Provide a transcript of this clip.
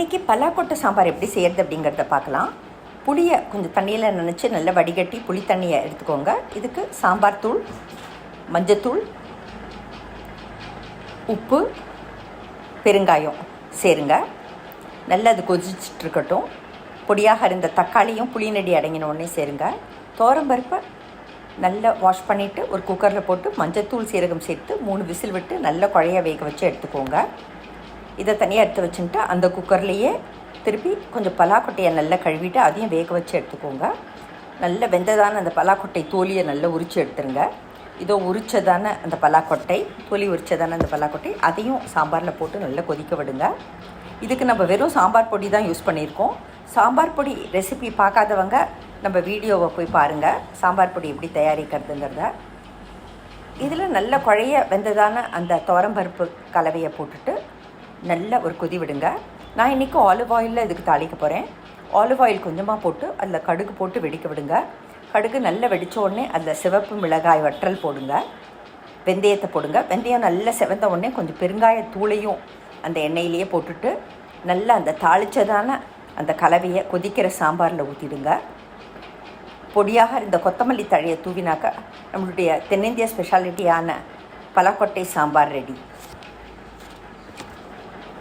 இன்றைக்கி பலாக்கொட்டை சாம்பார் எப்படி செய்கிறது அப்படிங்கிறத பார்க்கலாம். புளியை கொஞ்சம் தண்ணியில் நனைச்சி நல்லா வடிகட்டி புளி தண்ணியை எடுத்துக்கோங்க. இதுக்கு சாம்பார் தூள், மஞ்சத்தூள், உப்பு, பெருங்காயம் சேருங்க. நல்லா அது கொதிச்சிட்ருக்கட்டும். பொடியாக இருந்த தக்காளியும் புளி நெடி அடங்கின உடனே சேருங்க. துவரம்பருப்பை நல்லா வாஷ் பண்ணிவிட்டு ஒரு குக்கரில் போட்டு மஞ்சத்தூள், சீரகம் சேர்த்து 3 விசில் விட்டு நல்லா குழைய வேக வச்சு எடுத்துக்கோங்க. இதை தனியாக எடுத்து வச்சுட்டு அந்த குக்கர்லேயே திருப்பி கொஞ்சம் பலாக்கொட்டையை நல்லா கழுவிட்டு அதையும் வேக வச்சு எடுத்துக்கோங்க. நல்ல வெந்ததான அந்த பலாக்கொட்டை தோலியை நல்லா உரித்து எடுத்துருங்க. இதோ உரித்ததான அந்த பலாக்கொட்டை, தோலி உரித்ததான அந்த பலாக்கொட்டை அதையும் சாம்பாரில் போட்டு நல்லா கொதிக்க விடுங்க. இதுக்கு நம்ம வெறும் சாம்பார் பொடி தான் யூஸ் பண்ணியிருக்கோம். சாம்பார் பொடி ரெசிபி பார்க்காதவங்க நம்ம வீடியோவை போய் பாருங்கள், சாம்பார் பொடி எப்படி தயாரிக்கிறதுங்கிறத. இதில் நல்ல குழைய வெந்ததான அந்த துவரம்பருப்பு கலவையை போட்டுட்டு நல்ல ஒரு கொதி விடுங்க. நான் இன்றைக்கி ஆலிவ் ஆயிலில் இதுக்கு தாளிக்க போகிறேன். ஆலிவ் ஆயில் கொஞ்சமாக போட்டு அதில் கடுகு போட்டு வெடிக்க விடுங்க. கடுகு நல்லா வெடித்த உடனே அதில் சிவப்பு மிளகாய் வற்றல் போடுங்க. வெந்தயத்தை போடுங்க. வெந்தயம் நல்லா செவந்த உடனே கொஞ்சம் பெருங்காய தூளையும் அந்த எண்ணெயிலேயே போட்டுட்டு நல்லா அந்த தாளித்ததான அந்த கலவையை கொதிக்கிற சாம்பாரில் ஊற்றிடுங்க. பொடியாக இருந்த கொத்தமல்லி தழையை தூவினாக்க நம்மளுடைய தென்னிந்திய ஸ்பெஷாலிட்டியான பலாக்கொட்டை சாம்பார் ரெடி.